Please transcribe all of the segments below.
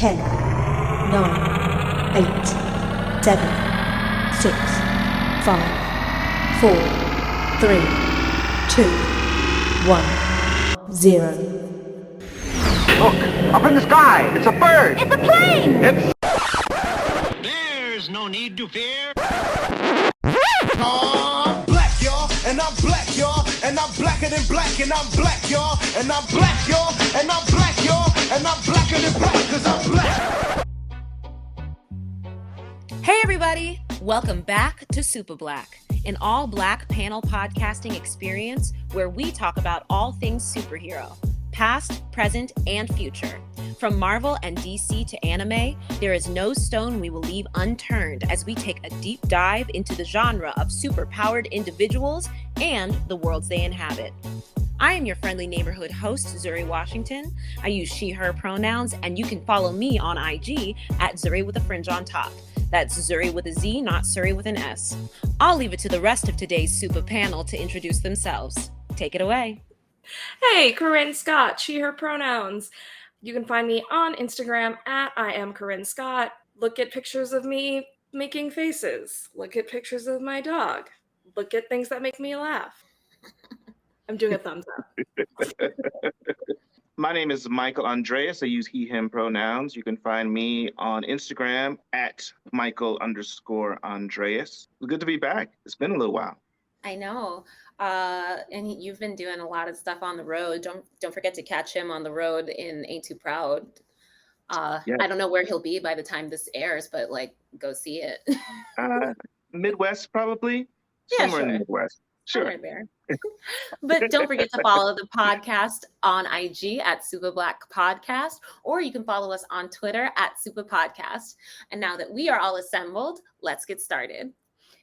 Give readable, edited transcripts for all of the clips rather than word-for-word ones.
10, 9, 8, 7, 6, 5, 4, 3, 2, 1, 0. Look, up in the sky, it's a bird. It's a plane! There's no need to fear. I'm black, y'all, and I'm black, y'all, and I'm blacker than black, and I'm black, y'all, and I'm black, y'all, and I'm black, y'all, and I'm blacker than black, cause I'm black. Hey everybody, welcome back to Supa Black, an all-black panel podcasting experience where we talk about all things superhero, past, present, and future. From Marvel and DC to anime, there is no stone we will leave unturned as we take a deep dive into the genre of superpowered individuals and the worlds they inhabit. I am your friendly neighborhood host, Zuri Washington. I use she, her pronouns, and you can follow me on IG at Zuri with a fringe on top. That's Zuri with a Z, not Suri with an S. I'll leave it to the rest of today's Supa panel to introduce themselves. Take it away. Hey, Corinne Scott, she, her pronouns. You can find me on Instagram at I am Corinne Scott. Look at pictures of me making faces. Look at pictures of my dog. Look at things that make me laugh. I'm doing a thumbs up. My name is Michael Andreas. I use he, him pronouns. You can find me on Instagram at Michael_Andreas. It's good to be back. It's been a little while. I know. And you've been doing a lot of stuff on the road. Don't forget to catch him on the road in Ain't Too Proud. Yes. I don't know where he'll be by the time this airs, but go see it. Midwest, probably. Yeah, somewhere in the Midwest. Sure. Somewhere there. But don't forget to follow the podcast on IG at Supa Black Podcast, or you can follow us on Twitter at Supa Podcast. And now that we are all assembled, let's get started.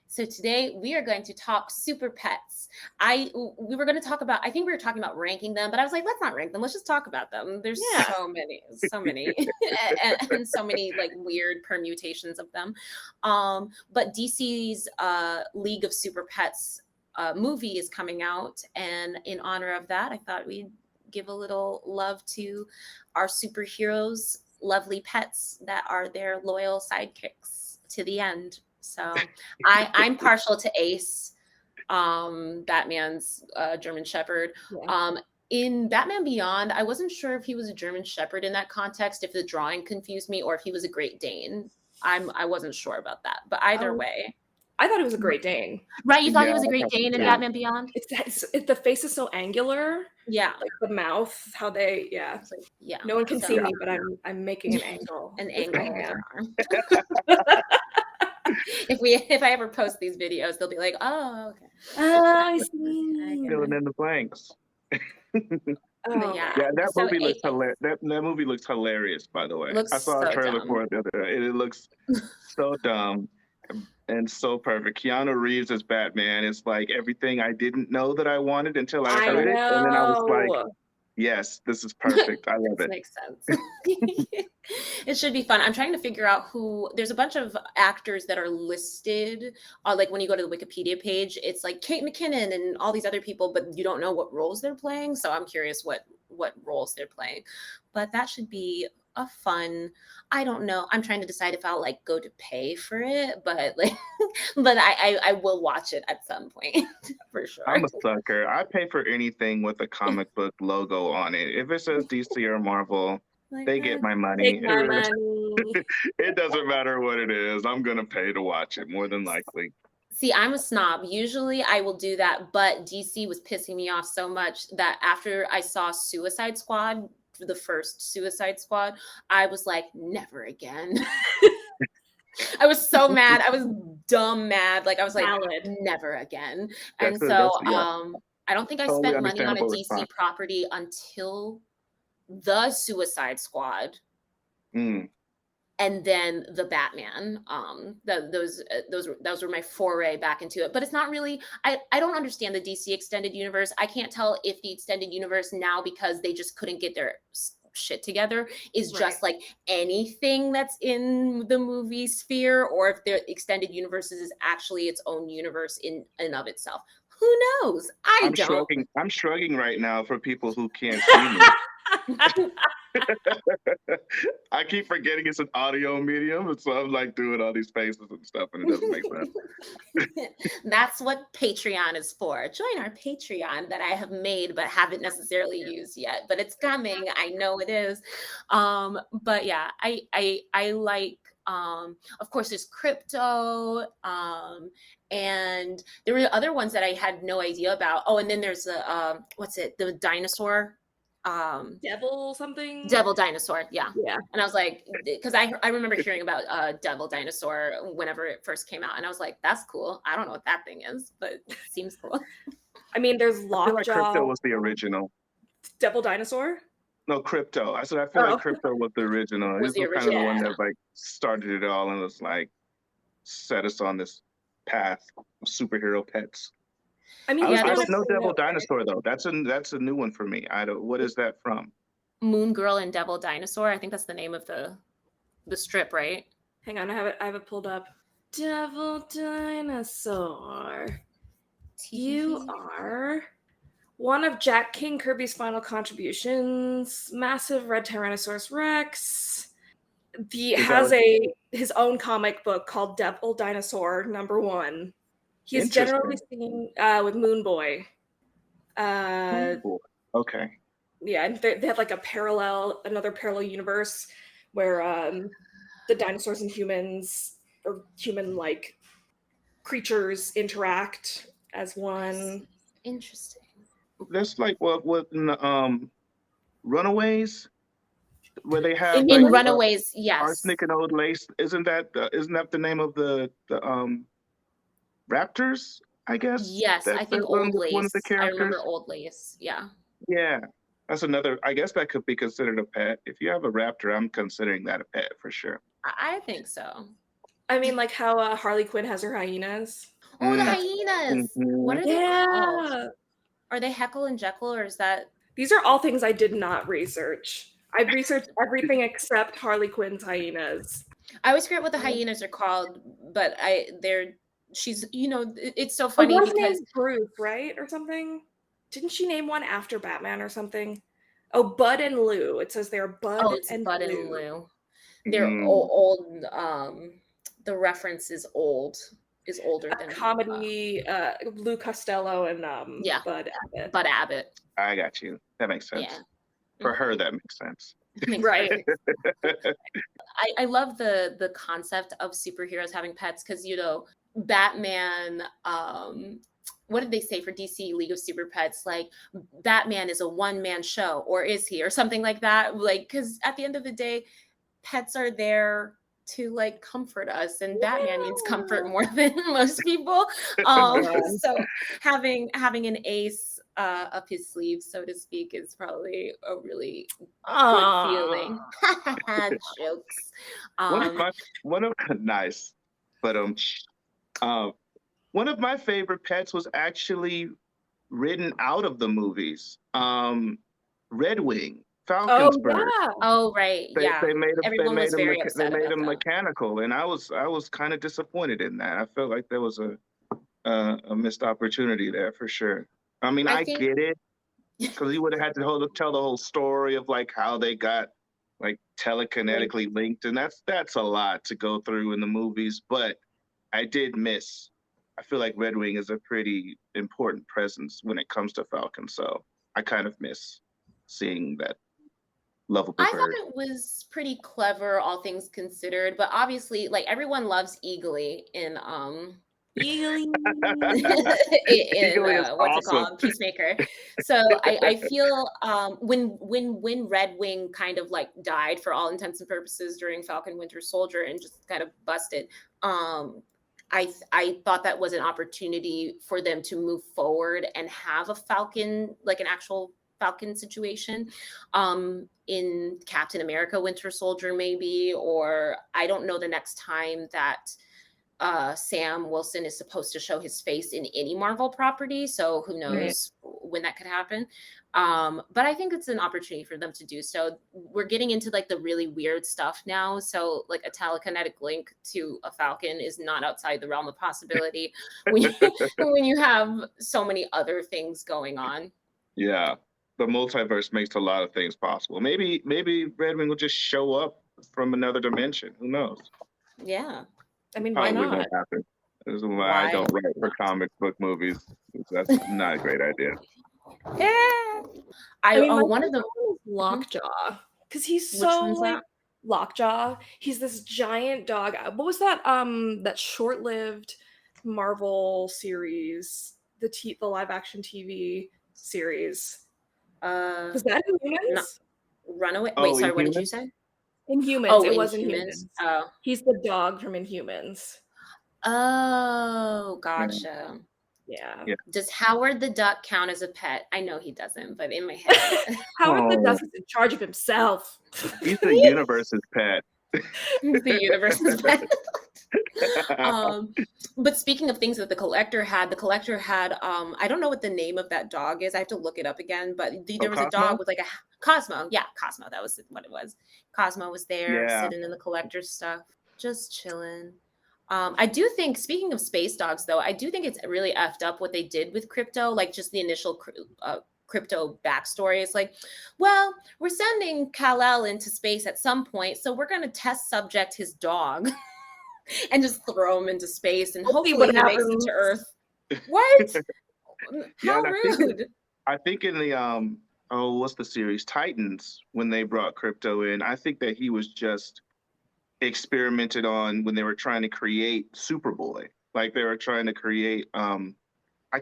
So today we are going to talk super pets. I think we were talking about ranking them, but I was like, let's not rank them. Let's just talk about them. There's so many, and so many weird permutations of them. But DC's League of Super Pets movie is coming out, and in honor of that, I thought we'd give a little love to our superheroes' lovely pets that are their loyal sidekicks to the end. So I'm partial to Ace, Batman's German Shepherd. Yeah. In Batman Beyond, I wasn't sure if he was a German Shepherd in that context, if the drawing confused me, or if he was a Great Dane. I wasn't sure about that, but either way. I thought it was a Great Dane. Right, you thought he was a Great Dane in Batman Beyond? The face is so angular. Yeah. The mouth, how they, No one can see me, but I'm making an angle. An angle with their arm. If I ever post these videos, they'll be like, oh, okay. Oh, I see. Filling in the blanks. That movie looks hilarious. That movie looks hilarious, by the way. I saw a trailer for it the other day. It looks so dumb and so perfect. Keanu Reeves as Batman is like everything I didn't know that I wanted until I heard it. And then I was like, yes, this is perfect. I love it. Makes sense. It should be fun. I'm trying to figure out there's a bunch of actors that are listed. When you go to the Wikipedia page, it's like Kate McKinnon and all these other people, but you don't know what roles they're playing. So I'm curious what roles they're playing. But that should be a fun, I don't know. I'm trying to decide if I'll go to pay for it, but but I will watch it at some point for sure. I'm a sucker. I pay for anything with a comic book logo on it. If it says DC or Marvel, they get my money. It doesn't matter what it is. I'm going to pay to watch it more than likely. See, I'm a snob. Usually I will do that, but DC was pissing me off so much that after I saw Suicide Squad, the first Suicide Squad, I was like, never again. I was so mad. I was dumb mad. I was like, never again. And I don't think I spent money on a DC property until the Suicide Squad. And then the Batman. Those were my foray back into it. But it's not really, I don't understand the DC extended universe. I can't tell if the extended universe now, because they just couldn't get their shit together, is just anything that's in the movie sphere, or if the extended universe is actually its own universe in and of itself. Who knows? I'm shrugging right now for people who can't see me. I keep forgetting it's an audio medium, and so I'm like doing all these faces and stuff, and it doesn't make sense. That's what Patreon is for. Join our Patreon that I have made but haven't necessarily used yet. But it's coming. I know it is. But yeah, I like. Of course, there's crypto, and there were other ones that I had no idea about. Oh, and then there's the what's it? The dinosaur. Devil something? Devil dinosaur, yeah. Yeah. And I was like, because I remember hearing about Devil dinosaur whenever it first came out, and I was like, that's cool. I don't know what that thing is, but it seems cool. I mean, there's I feel like Lockjaw. crypto was the original. Devil dinosaur? No, crypto. I said I feel like crypto was the original. Was He the was kind of the one original. that like started it all and was like set us on this path of superhero pets. I mean, Yeah, I there's- don't know Devil Dinosaur though. That's a new one for me. I don't. What is that from? Moon Girl and Devil Dinosaur. I think that's the name of the strip, right? Hang on, I have it pulled up. Devil dinosaur. You are one of Jack King Kirby's final contributions. Massive red Tyrannosaurus Rex. He has his own comic book called Devil Dinosaur #1. He's generally seen with Moon Boy. Okay. Yeah, and they have like another parallel universe where the dinosaurs and humans or human-like creatures interact as one. Interesting. That's like what Runaways, where they have In like, Runaways, yes. Arsenic and Old Lace. Isn't that the name of the Raptors? I guess. Yes, I think Old Lace. One of the I characters. remember Old Lace. Yeah. Yeah, that's another. I guess that could be considered a pet. If you have a raptor, I'm considering that a pet for sure. I think so. I mean, like how Harley Quinn has her hyenas. Oh, the hyenas. What are they called? Are they Heckle and Jekyll, or is that? These are all things I did not research. I've researched everything except Harley Quinn's hyenas. I always forget what the hyenas are called, but she's, it's so funny one's because named Bruce, right, or something. Didn't she name one after Batman or something? Oh, Bud and Lou. It says they're Bud and Bud Lou. and Lou. They're old. The reference is old. Is older than comedy. Lou Costello and Bud Abbott. Bud Abbott. I got you. That makes sense. Yeah. For her, that makes sense. Right. I love the concept of superheroes having pets because Batman. What did they say for DC League of Super Pets? Like Batman is a one-man show, or is he, or something like that? Like, because at the end of the day, pets are there to like comfort us, and Batman needs comfort more than most people. So having an ace up his sleeve, so to speak, is probably a really good feeling. Jokes. Nice, but one of my favorite pets was actually written out of the movies. Red Wing, Falcon's bird. Yeah. Oh, right. They made him that. mechanical, and I was kind of disappointed in that. I felt like there was a missed opportunity there for sure. I mean, I get it, because he would have had to tell the whole story of like how they got like telekinetically linked, and that's a lot to go through in the movies. But I did miss. I feel like Red Wing is a pretty important presence when it comes to Falcon, so I kind of miss seeing that lovable bird. I thought it was pretty clever, all things considered, but obviously, like everyone loves Eagly in Eagly. What's it called? Peacemaker. So I feel when Red Wing kind of like died for all intents and purposes during Falcon Winter Soldier and just kind of busted, I thought that was an opportunity for them to move forward and have a Falcon, like an actual Falcon situation, in Captain America Winter Soldier maybe, or I don't know the next time that Sam Wilson is supposed to show his face in any Marvel property, so who knows when that could happen. But I think it's an opportunity for them to do so. We're getting into like the really weird stuff now, so like a telekinetic link to a Falcon is not outside the realm of possibility when you have so many other things going on. Yeah. the multiverse makes a lot of things possible. Maybe Red Wing will just show up from another dimension. Who knows? Yeah. I mean, why Probably not? won't happen. This is why I don't write for comic book movies. That's not a great idea. Yeah. I mean, one of the Lockjaw, because he's Which so one's like that? Lockjaw. He's this giant dog. What was that? That short-lived Marvel series, the live action TV series. Was that Inhumans? Runaway. Oh, Wait, sorry. What did Inhumans? you say? Inhumans. Oh, It was Inhumans. Inhumans. Oh. He's the dog from Inhumans. Oh, gotcha. Yeah. Does Howard the Duck count as a pet? I know he doesn't, but in my head. Howard the Duck is in charge of himself. He's the universe's pet. He's the universe's pet. But speaking of things that the collector had I don't know what the name of that dog is. I have to look it up again, but there was Cosmo? a dog with like a Cosmo. Yeah, Cosmo. That was what it was. Cosmo was there sitting in the collector's stuff, just chilling. I do think, speaking of space dogs, though, I do think it's really effed up what they did with Crypto, like just the initial Crypto backstory. It's like, well, we're sending Kal-El into space at some point, so we're going to test subject his dog and just throw him into space, and hopefully he makes it to Earth. What? How rude. I think in the, what's the series? Titans, when they brought Crypto in, I think that he was just experimented on when they were trying to create Superboy. Like they were trying to create I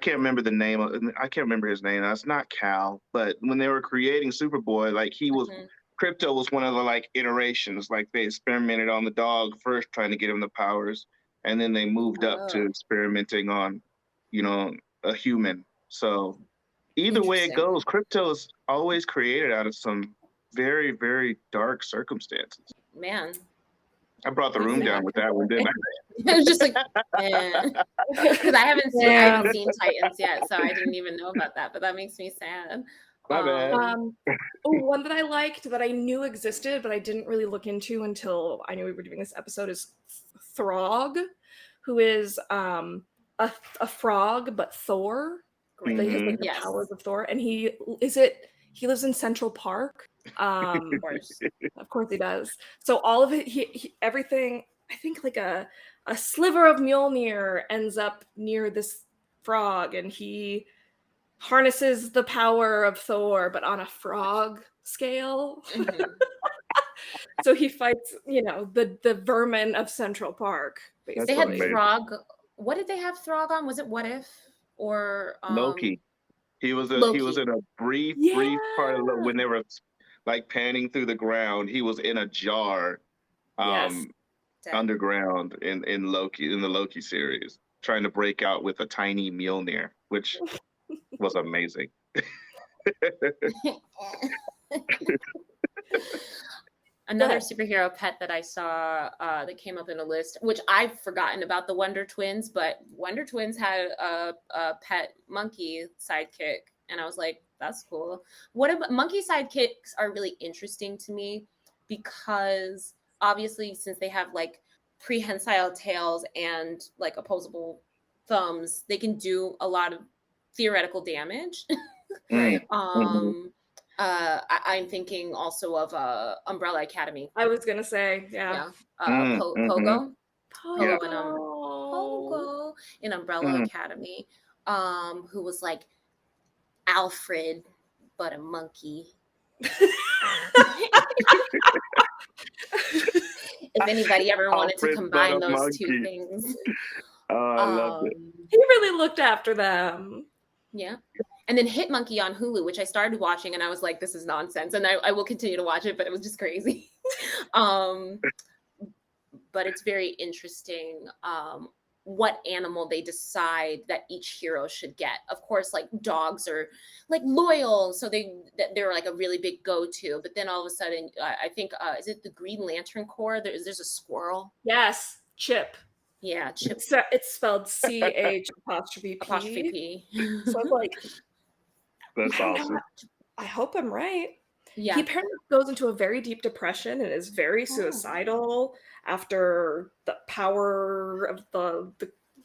can't remember the name I can't remember his name. That's not Cal, but when they were creating Superboy, like he was Crypto was one of the like iterations. Like they experimented on the dog first, trying to get him the powers, and then they moved up to experimenting on, a human. So either way it goes, Crypto is always created out of some very, very dark circumstances. Man. I brought the room down with that one, didn't I? I was just like, because I haven't seen Titans yet, so I didn't even know about that. But that makes me sad. My bad. One that I liked that I knew existed, but I didn't really look into until I knew we were doing this episode is Throg, who is a frog but Thor. He has like the powers of Thor, and he lives in Central Park. Of course he does. So all of it, everything, I think like a sliver of Mjolnir ends up near this frog, and he harnesses the power of Thor, but on a frog scale. So he fights, the vermin of Central Park. Basically. They had Throg. What did they have Throg on? Was it What If or Loki? He was in a brief part of when they were like panning through the ground. He was in a jar underground in the Loki series, trying to break out with a tiny Mjolnir, which was amazing. Another superhero pet that I saw that came up in a list, which I've forgotten about, the Wonder Twins, but Wonder Twins had a pet monkey sidekick, and I was like, that's cool. Monkey sidekicks are really interesting to me because obviously since they have like prehensile tails and like opposable thumbs, they can do a lot of theoretical damage. Right. I'm thinking also of Umbrella Academy. I was gonna say, Pogo. Pogo in Umbrella Academy, who was like Alfred, but a monkey. If anybody ever wanted to combine those two things. Oh, I love it. He really looked after them. Yeah. And then Hit Monkey on Hulu, which I started watching, and I was like, this is nonsense. And I will continue to watch it, but it was just crazy. But it's very interesting what animal they decide that each hero should get. Of course, like dogs are like loyal, so they're like a really big go-to. But then all of a sudden, I think, is it the Green Lantern Corps? There's a squirrel. Yes, Chip. Yeah, Chip. It's spelled CH''P. So I'm like, that's awesome. I hope I'm right. Yeah. He apparently goes into a very deep depression and is very suicidal after the power of the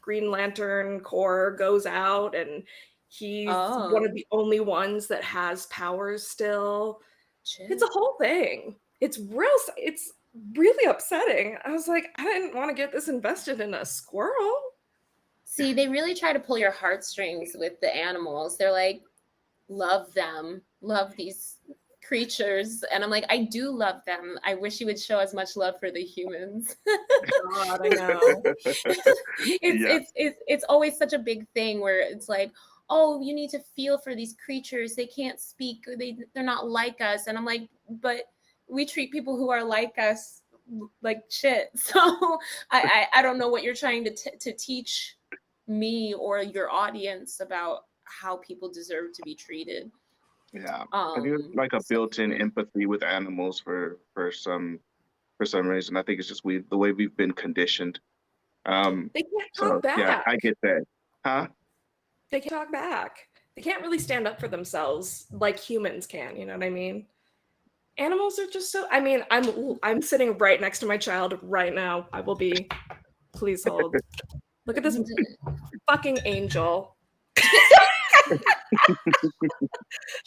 Green Lantern Corps goes out, and He's one of the only ones that has powers still. Shit. It's a whole thing. It's really upsetting. I was like, I didn't want to get this invested in a squirrel. See, they really try to pull your heartstrings with the animals. They're like, love them, love these creatures. And I'm like, I do love them. I wish you would show as much love for the humans. God, I know. It's always such a big thing where it's like, oh, you need to feel for these creatures. They can't speak. They're not like us. And I'm like, but we treat people who are like us like shit. So I don't know what you're trying to teach me or your audience about how people deserve to be treated. Yeah, I think it's like a built-in empathy with animals for some reason. I think it's just the way we've been conditioned. They can't talk back. Yeah, I get that. Huh? They can't talk back. They can't really stand up for themselves like humans can. You know what I mean? Animals are just so. I mean, I'm sitting right next to my child right now. I will be. Please hold. Look at this fucking angel.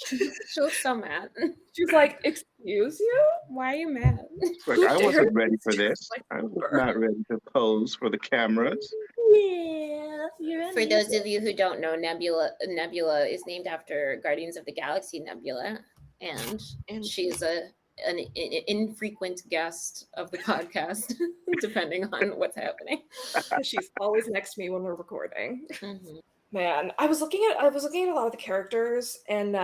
She looks so mad. She's like, excuse you? Why are you mad? Like, I wasn't ready for this. I was not ready to pose for the cameras. Yeah. For those of you who don't know, Nebula is named after Guardians of the Galaxy Nebula, and she's an infrequent guest of the podcast, depending on what's happening. She's always next to me when we're recording. Mm-hmm. Man, I was looking at a lot of the characters, and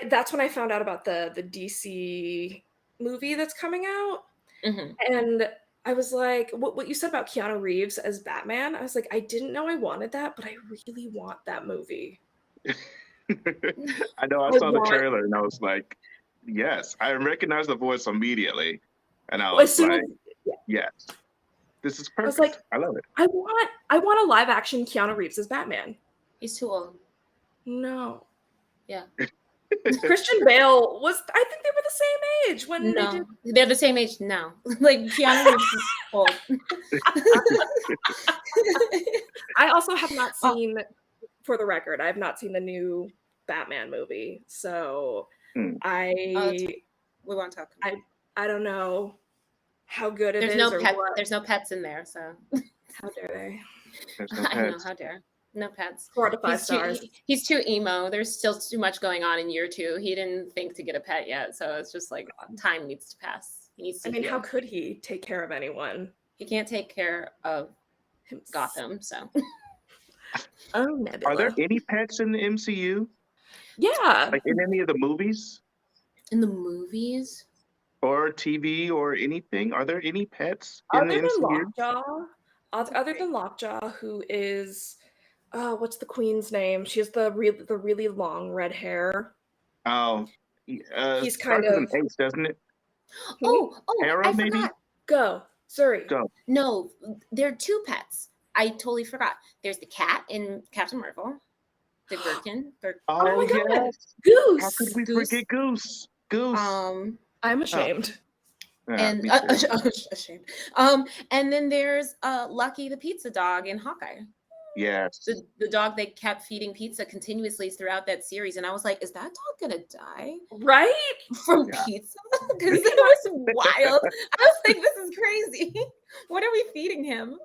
that's when I found out about the DC movie that's coming out. Mm-hmm. And I was like, what you said about Keanu Reeves as Batman, I was like, I didn't know I wanted that, but I really want that movie. I know, I saw the trailer and I was like, yes, I recognized the voice immediately. And I was like, yes. This is perfect. I was like, I love it. I want a live action Keanu Reeves as Batman. He's too old. No. Yeah. Christian Bale I think they were the same age when they're the same age now. Like Keanu Reeves is old. I also have not seen, for the record, I have not seen the new Batman movie. So we won't talk about it. I don't know how good it is. There's no pets in there, so how dare they? I know, how dare. No pets. 4 to 5 stars. He's too emo. There's still too much going on in year 2. He didn't think to get a pet yet, so it's just like time needs to pass. He needs to heal. How could he take care of anyone? He can't take care of Gotham, so. Oh, Nebula. Are there any pets in the MCU? Yeah. Like in any of the movies? In the movies? Or TV or anything? Are there any pets in the MCU? Other than Lockjaw, who is, what's the queen's name? She has the really long red hair. Oh, he's kind of Ace, doesn't it? Hera, I maybe? forgot. Go, Suri. Go. No, there are 2 pets. I totally forgot. There's the cat in Captain Marvel. The Gherkin. Oh my God. Yes. Goose. How could we forget Goose? Goose. I'm ashamed. And ashamed. And then there's Lucky the pizza dog in Hawkeye. Yes. The dog they kept feeding pizza continuously throughout that series, and I was like, is that dog gonna die? Right? From pizza? Because it was wild. I was like, this is crazy. What are we feeding him?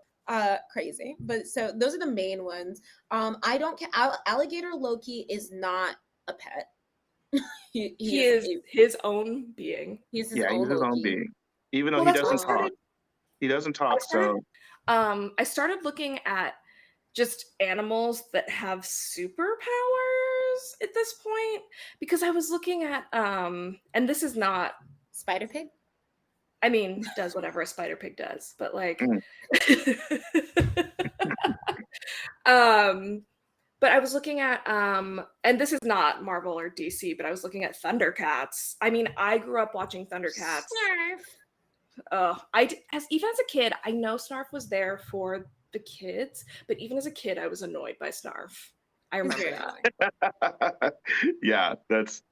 Crazy. But so those are the main ones. I don't care. Alligator Loki is not a pet. he is his own being. He's his own being. Even though he doesn't talk. He doesn't talk. I started looking at just animals that have superpowers at this point, because I was looking at and this is not Spider Pig. I mean, does whatever a spider pig does, but like but I was looking at and this is not Marvel or DC, but I was looking at Thundercats. I mean, I grew up watching Thundercats. Snarf. Even as a kid, I know Snarf was there for the kids, but even as a kid, I was annoyed by Snarf. I remember that. Yeah, that's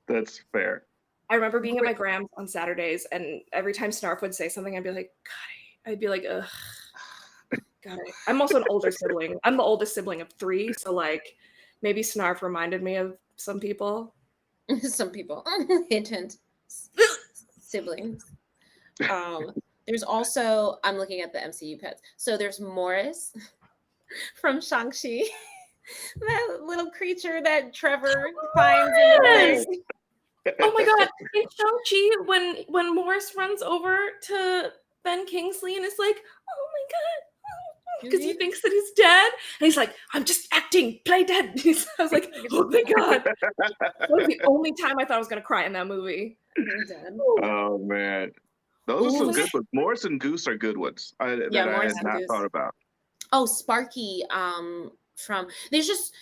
fair. I remember being at my grand's on Saturdays, and every time Snarf would say something, I'd be like, ugh. God, I'm also an older sibling. I'm the oldest sibling of 3, so like maybe Snarf reminded me of some people. Some people. Hint, hint. Siblings. There's also, I'm looking at the MCU pets. So there's Morris from Shang-Chi. That little creature that Trevor finds in the thing. Oh my god, in Shang-Chi, when Morris runs over to Ben Kingsley and is like, oh my god, because he thinks that he's dead, and he's like, I'm just acting, play dead. I was like, oh my god. That was the only time I thought I was going to cry in that movie. Oh man. Those are some good ones. Morris and Goose are good ones that I had not thought about. Oh, Sparky from there's just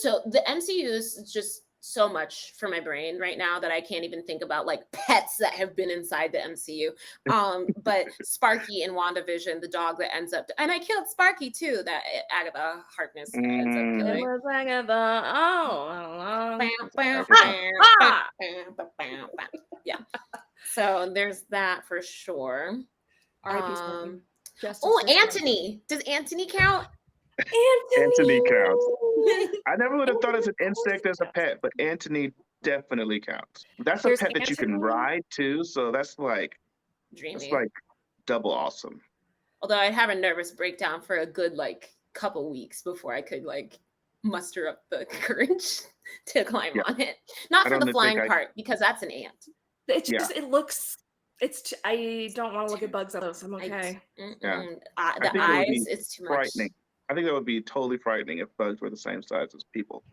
so the MCU is just so much for my brain right now that I can't even think about like pets that have been inside the MCU. But Sparky in WandaVision, the dog that ends up and I killed Sparky too, that Agatha Harkness ends up killing. It was Agatha. Yeah. So there's that for sure. Anthony. Does Anthony count? Anthony counts. I never would have thought as an insect as a pet, but Anthony definitely counts. That's a pet that you can ride too, so that's like dreamy. It's like double awesome. Although I'd have a nervous breakdown for a good like couple weeks before I could like muster up the courage to climb on it. Not for the flying part, because that's an ant. It's just it looks. I don't want to look at bugs up close. I'm okay. The eyes, it's too much. Frightening. I think that would be totally frightening if bugs were the same size as people.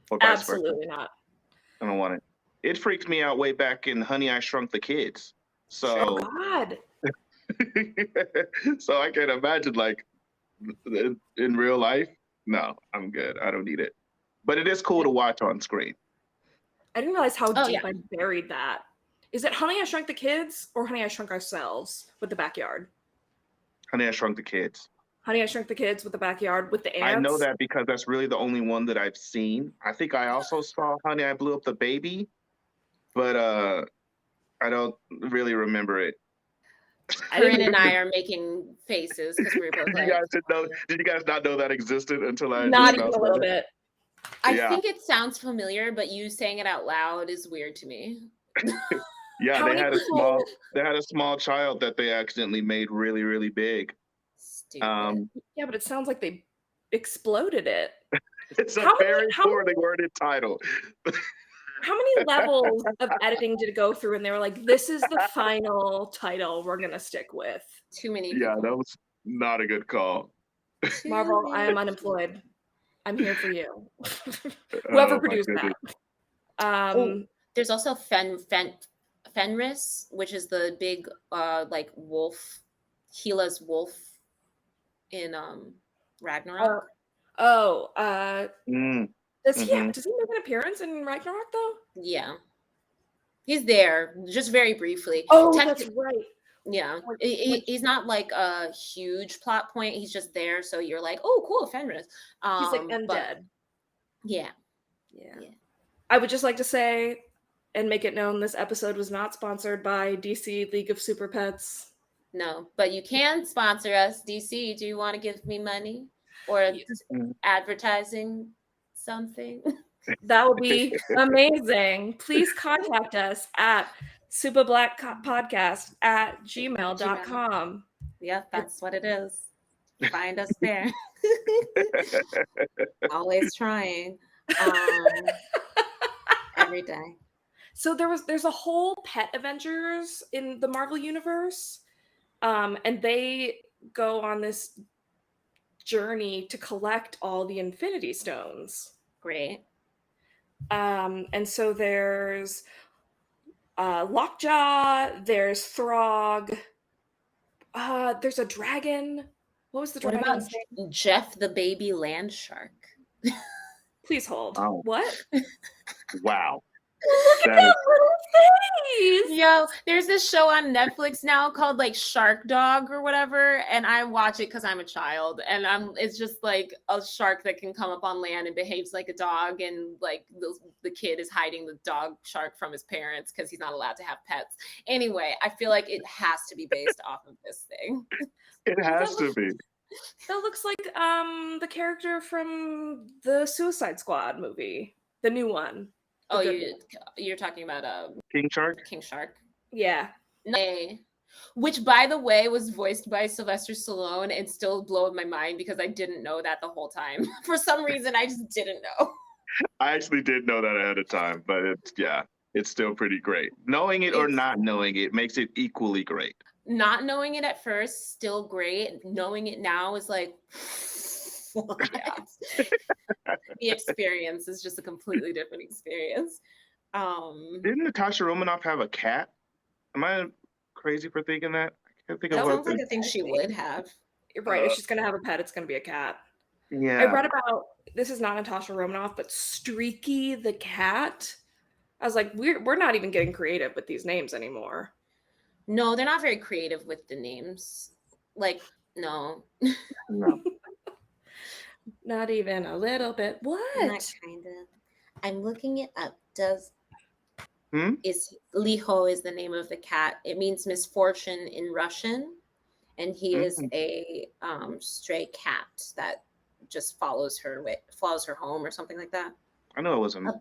Or vice Absolutely versa. Not. I don't want it. It freaked me out way back in Honey, I Shrunk the Kids. So, oh God. So I can imagine like in real life. No, I'm good. I don't need it. But it is cool to watch on screen. I didn't realize how deep I buried that. Is it Honey, I Shrunk the Kids or Honey, I Shrunk Ourselves with the backyard? Honey, I Shrunk the Kids. Honey, I Shrunk the Kids with the backyard with the ants. I know that because that's really the only one that I've seen. I think I also saw Honey, I Blew Up the Baby, but I don't really remember it. Corinne and I are making faces because we were both like, did you guys not know that existed until I not even a little bit? I think it sounds familiar, but you saying it out loud is weird to me. Yeah, they had a small child that they accidentally made really, really big. Yeah, but it sounds like they exploded it. It's a very poorly worded title. How many levels of editing did it go through? And they were like, this is the final title we're going to stick with. Too many people. Yeah, that was not a good call. Marvel, I am unemployed. I'm here for you. Whoever produced that. There's also Fenris, which is the big like wolf, Gila's wolf in Ragnarok. Does he make an appearance in Ragnarok though? Yeah, he's there just very briefly. Oh, that's right. Yeah, he's not like a huge plot point. He's just there, so you're like, oh, cool, Fenris. He's like undead. Yeah. I would just like to say and make it known this episode was not sponsored by DC League of Super Pets. No, but you can sponsor us, DC. Do you want to give me money or advertising something? That would be amazing. Please contact us at supablackpodcast@gmail.com. Yep, that's what it is. Find us there. Always trying. Every day. So there's a whole pet Avengers in the Marvel universe. And they go on this journey to collect all the Infinity Stones. Great. And so there's Lockjaw, there's Throg, there's a dragon. What was the dragon? What about Jeff the baby land shark? Please hold. Oh. What? Wow. Look at that little face! Yo, there's this show on Netflix now called like Shark Dog or whatever, and I watch it because I'm a child, and it's just like a shark that can come up on land and behaves like a dog, and like the kid is hiding the dog shark from his parents because he's not allowed to have pets. Anyway, I feel like it has to be based off of this thing. It has to be. That looks like the character from the Suicide Squad movie, the new one. Oh, you're talking about King Shark? King Shark. Yeah. No. Which, by the way, was voiced by Sylvester Stallone and still blowing my mind because I didn't know that the whole time. For some reason, I just didn't know. I actually did know that ahead of time, but it's still pretty great. Knowing it or not knowing it makes it equally great. Not knowing it at first, still great. Knowing it now is like, what? The experience is just a completely different experience. Didn't Natasha Romanoff have a cat? Am I crazy for thinking that? I can't think of what. Sounds like a thing she would have. You're right. If she's gonna have a pet, it's gonna be a cat. Yeah. I read about, this is not Natasha Romanoff, but Streaky the cat. I was like, we're not even getting creative with these names anymore. No, they're not very creative with the names. Like, no. Not even a little bit. What? Not kind of. I'm looking it up. Is Liho is the name of the cat. It means misfortune in Russian, and he is a stray cat that just follows her home or something like that. I know it wasn't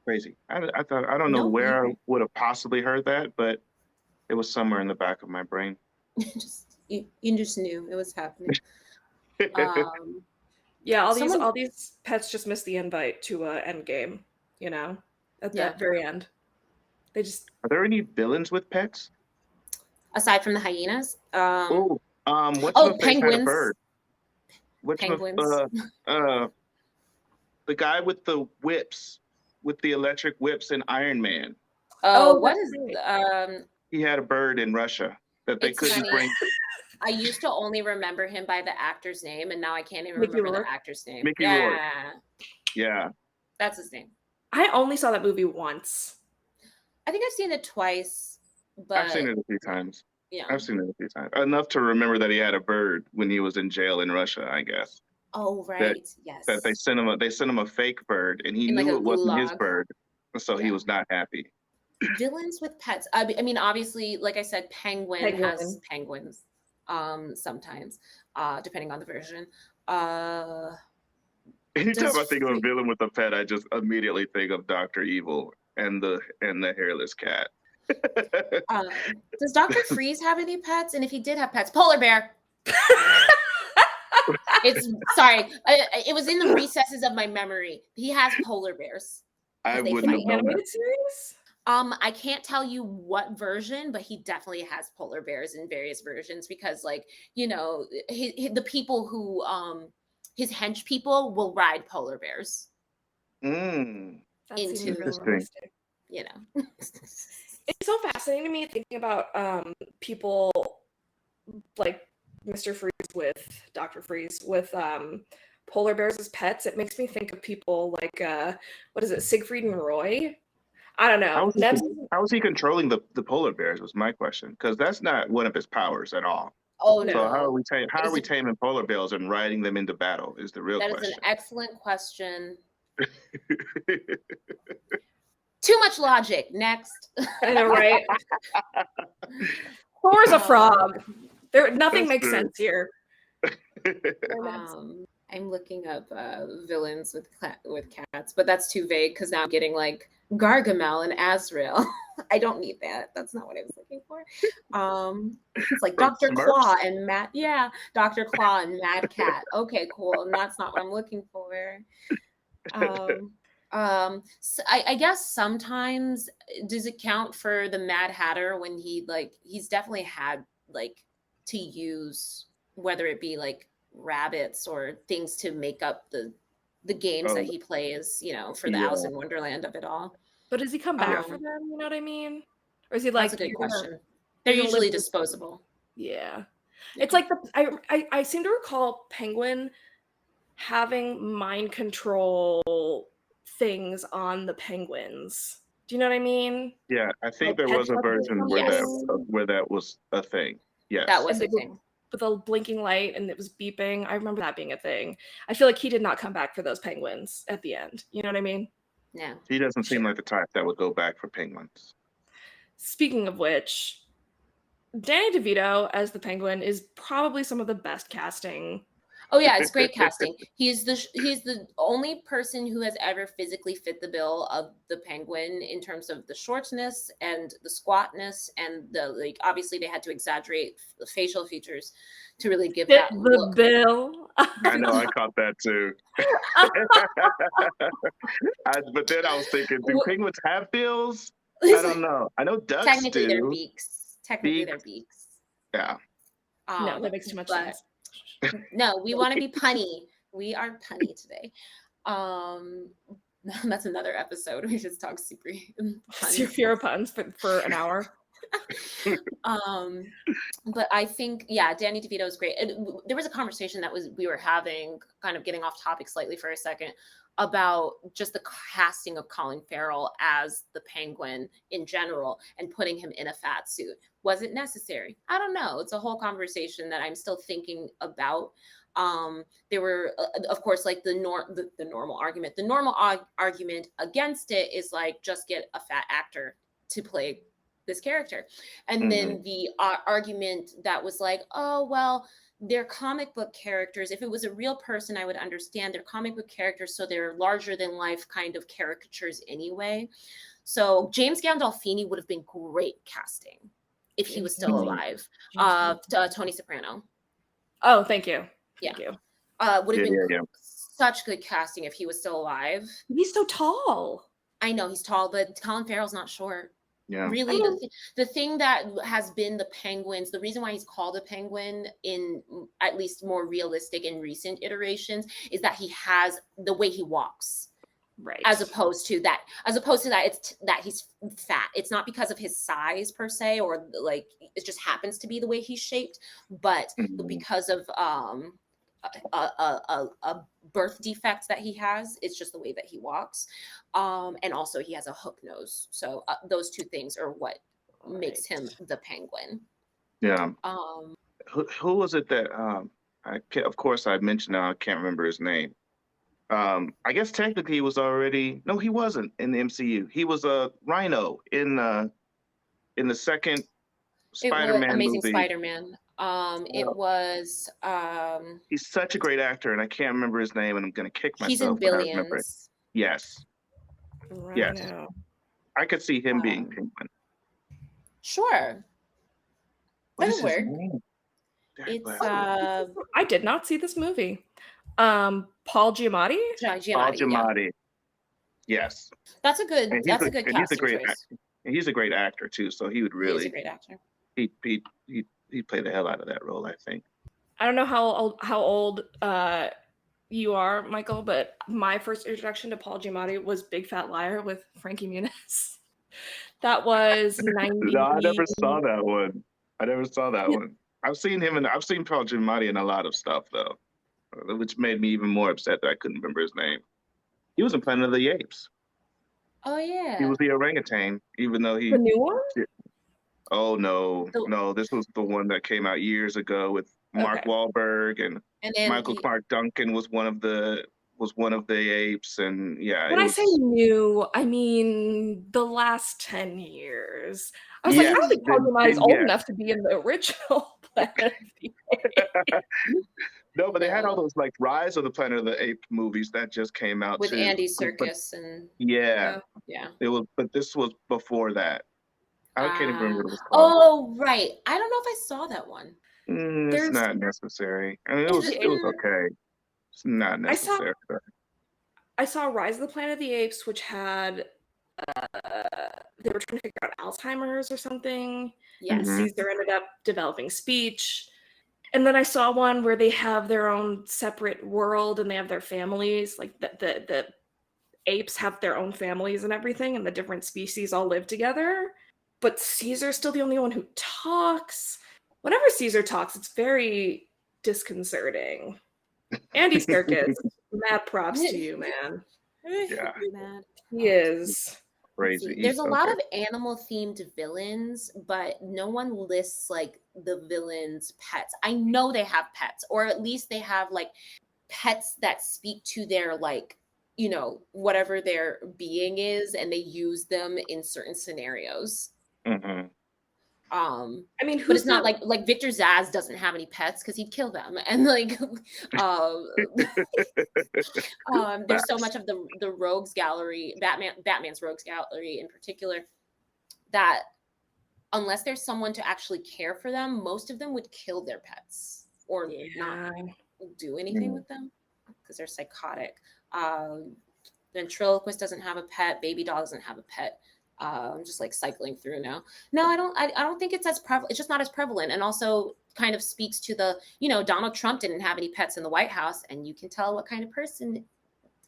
crazy. I don't know where I would have possibly heard that, but it was somewhere in the back of my brain. You just knew it was happening. Yeah, all these pets just missed the invite to Endgame, you know, at that very end. They just... Are there any villains with pets? Aside from the hyenas? Penguins. Penguins. The guy with the whips, with the electric whips in Iron Man. What is it? He had a bird in Russia that they couldn't bring. I used to only remember him by the actor's name, and now I can't even remember the actor's name. Mickey Rourke. Yeah. That's his name. I only saw that movie once. I think I've seen it twice, but I've seen it a few times. Yeah. I've seen it a few times. Enough to remember that he had a bird when he was in jail in Russia, I guess. Oh, right. Yes. That they sent him a fake bird, and he knew it wasn't his bird, so he was not happy. Villains with pets. I mean, obviously, like I said, Penguin has penguins. Sometimes, depending on the version. Anytime I think of a villain with a pet, I just immediately think of Dr. Evil and the hairless cat. Does Dr. Freeze have any pets? And if he did have pets, polar bear. It was in the recesses of my memory. He has polar bears. I wouldn't have known that. Series? I can't tell you what version, but he definitely has polar bears in various versions because, like, you know, the people who his hench people will ride polar bears. That's into realistic. You know. It's so fascinating to me thinking about people like Mr. Freeze with Dr. Freeze with polar bears as pets. It makes me think of people like what is it, Siegfried and Roy? I don't know. How is he controlling the polar bears was my question, because that's not one of his powers at all. Oh no! So how are we taming polar bears and riding them into battle? Is the real question. That is an excellent question. Too much logic. Next. I know, right? Thor's a frog. Nothing makes sense here. I'm looking up villains with cats, but that's too vague because now I'm getting like Gargamel and Azrael. I don't need that. That's not what I was looking for. It's like Dr. Claw and Matt. Yeah, Dr. Claw and Mad Cat. Okay, cool. And that's not what I'm looking for. So I guess sometimes does it count for the Mad Hatter when he's definitely had like to use whether it be like rabbits or things to make up the games that he plays, you know, for the Alice in Wonderland of it all. But does he come back for them? You know what I mean? Or is he like? That's a good question. They're usually disposable. Yeah, it's like I seem to recall Penguin having mind control things on the penguins. Do you know what I mean? Yeah, I think there was a version where that was a thing. Yes, that was a thing. With a blinking light and it was beeping. I remember that being a thing. I feel like he did not come back for those penguins at the end. You know what I mean? No. He doesn't seem like the type that would go back for penguins. Speaking of which, Danny DeVito as the Penguin is probably some of the best casting Oh yeah, it's great casting. He's the only person who has ever physically fit the bill of the penguin in terms of the shortness and the squatness and the like. Obviously, they had to exaggerate the facial features to really give Fit that the look. bill. I know, I caught that too. But then I was thinking, do penguins have bills? I don't know. I know ducks Technically, do. they're beaks. Technically, Beaks. they're beaks. Yeah. No, that makes too much sense. No, we want to be punny. We are punny today. That's another episode. We just talk super puns. Fear puns for an hour. But I think, yeah, Danny DeVito is great. There was a conversation that we were having, kind of getting off topic slightly for a second, about just the casting of Colin Farrell as the penguin in general and putting him in a fat suit. Was it necessary? I don't know. It's a whole conversation that I'm still thinking about. There were, of course, like the normal argument. The normal argument against it is like, just get a fat actor to play this character. And then the argument that was like, oh, well, they're comic book characters. If it was a real person, I would understand. They're comic book characters, so they're larger than life kind of caricatures anyway. So James Gandolfini would have been great casting if he was still alive. Tony Soprano. Oh, thank you. Thank you. Would have been such good casting if he was still alive. He's so tall. I know he's tall, but Colin Farrell's not short. Yeah. Really, the thing that has been the penguins, the reason why he's called a penguin in at least more realistic and recent iterations is that he has the way he walks. Right. As opposed to that, it's that he's fat. It's not because of his size per se, or like it just happens to be the way he's shaped, but because of a birth defect that he has. It's just the way that he walks, and also he has a hook nose. So those two things are what makes him the penguin. Yeah. Who was it that of course I mentioned now, I can't remember his name. I guess technically he was already, no, he wasn't in the MCU. He was a Rhino in the second Spider-Man Amazing movie. Spider-Man. It was he's such a great actor, and I can't remember his name, and I'm gonna kick myself. He's in Billions. Yes. Rhino. Yes. I could see him being Penguin. Sure. That'll work. It's I did not see this movie. Paul Giamatti? Paul Giamatti. Yeah. Yes. That's a good casting choice. He's a great actor too, so he would really. He's a great actor. He'd play the hell out of that role, I think. I don't know how old you are, Michael, but my first introduction to Paul Giamatti was Big Fat Liar with Frankie Muniz. That was 90. No, I never saw that one. I've seen Paul Giamatti in a lot of stuff though, which made me even more upset that I couldn't remember his name. He was in Planet of the Apes. Oh yeah. He was the orangutan, even though he. The new one? Oh no, this was the one that came out years ago with Mark Wahlberg and Michael Clark Duncan was one of the apes, and yeah. When I say new, I mean the last 10 years. I was like, I don't think Paul Giamatti is old enough to be in the original Planet of the Apes. No, but they had all those like Rise of the Planet of the Apes movies that just came out with too. Andy Serkis and yeah. It was, but this was before that. I can't even remember what it was called. Oh right, I don't know if I saw that one. It's not necessary. I mean, it was okay. It's not necessary. I saw Rise of the Planet of the Apes, which had they were trying to figure out Alzheimer's or something. Yes. Caesar ended up developing speech. And then I saw one where they have their own separate world and they have their families. Like the apes have their own families and everything, and the different species all live together. But Caesar's still the only one who talks. Whenever Caesar talks, it's very disconcerting. Andy Serkis, mad props to you, man. Yeah. He is. Crazy. There's a lot of animal-themed villains, but no one lists like the villains' pets. I know they have pets, or at least they have like pets that speak to their like, you know, whatever their being is, and they use them in certain scenarios. Mm-hmm. I mean, but it's not like Victor Zsasz doesn't have any pets because he'd kill them, and like there's so much of the rogues gallery, Batman's rogues gallery in particular, that unless there's someone to actually care for them, most of them would kill their pets or not do anything with them because they're psychotic. Ventriloquist doesn't have a pet. Baby doll doesn't have a pet. I'm just like cycling through now. No, I don't think it's as prevalent. It's just not as prevalent, and also kind of speaks to the, Donald Trump didn't have any pets in the White House, and you can tell what kind of person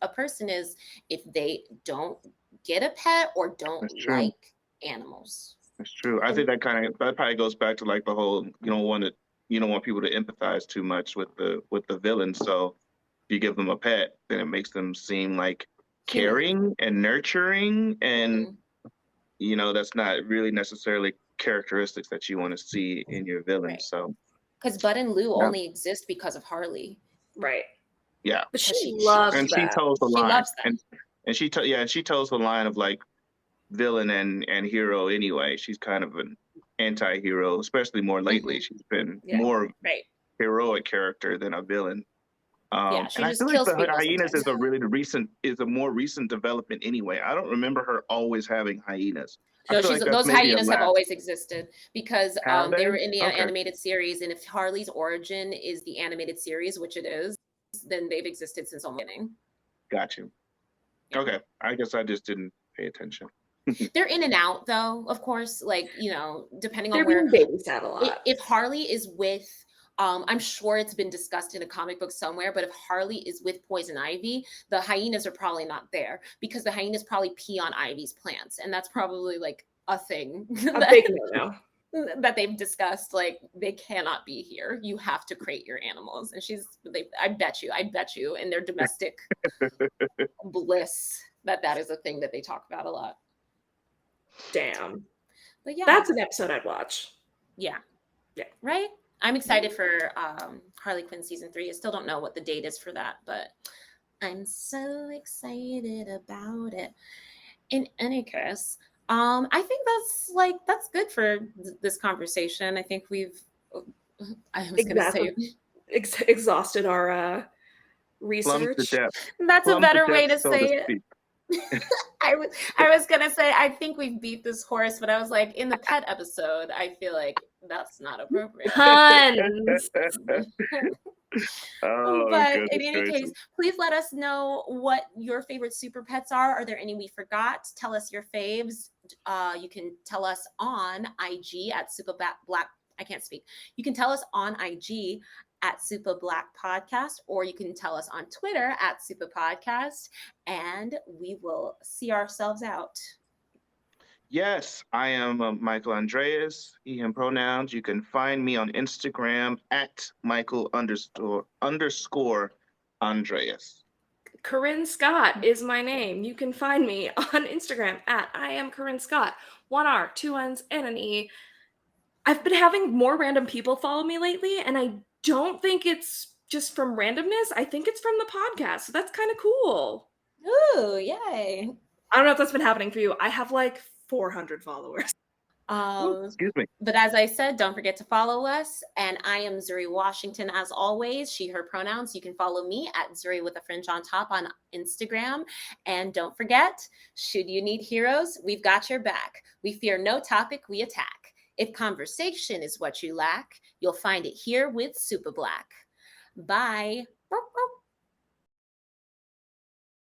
a person is if they don't get a pet or don't like animals. That's true. I think that probably goes back to like the whole you don't want people to empathize too much with the villain. So if you give them a pet, then it makes them seem like caring and nurturing, and that's not really necessarily characteristics that you want to see in your villain. Right. So because Bud and Lou only exist because of Harley. Right. Yeah. But she loves and them. She toes the line. She loves them. And she toes the line of like villain and hero anyway. She's kind of an anti-hero, especially more lately. She's been more heroic character than a villain. She and just I feel kills like the people hyenas sometimes. is a more recent development anyway. I don't remember her always having hyenas. No, those hyenas have always existed because they were in the animated series, and if Harley's origin is the animated series, which it is, then they've existed since the beginning. Got you. Yeah. Okay, I guess I just didn't pay attention. They're in and out, though. Of course, like depending on where babysat a lot. If Harley is with, I'm sure it's been discussed in a comic book somewhere. But if Harley is with Poison Ivy, the hyenas are probably not there because the hyenas probably pee on Ivy's plants, and that's probably like a thing. Big no. That they've discussed, like they cannot be here. You have to crate your animals, and I bet you in their domestic bliss that is a thing that they talk about a lot. Damn. But yeah, that's an episode I'd watch. Yeah. Right. I'm excited for Harley Quinn season 3. I still don't know what the date is for that, but I'm so excited about it. In any case, I think that's good for this conversation. I think exhausted our research. That's a better way to say it. I was gonna say I think we beat this horse, but I was like, in the pet episode, I feel like that's not appropriate. Puns. But in any case, please let us know what your favorite super pets are. Are there any we forgot? Tell us your faves. You can tell us on IG at Supa Black. I can't speak. You can tell us on IG at Supa Black Podcast, or you can tell us on Twitter at Supa Podcast, and we will see ourselves out. Yes, I am Michael Andreas, he, him pronouns. You can find me on Instagram at Michael_Andreas. Corinne Scott is my name. You can find me on Instagram at I am Corinne Scott. 1 R, 2 N's, and an E. I've been having more random people follow me lately, and I don't think it's just from randomness. I think it's from the podcast. So that's kind of cool. Ooh, yay. I don't know if that's been happening for you. I have like 400 followers. Excuse me. But as I said, don't forget to follow us. And I am Zuri Washington, as always. She, her pronouns. You can follow me at Zuri with a fringe on top on Instagram. And don't forget, should you need heroes, we've got your back. We fear no topic, we attack. If conversation is what you lack, you'll find it here with Supa Black. Bye.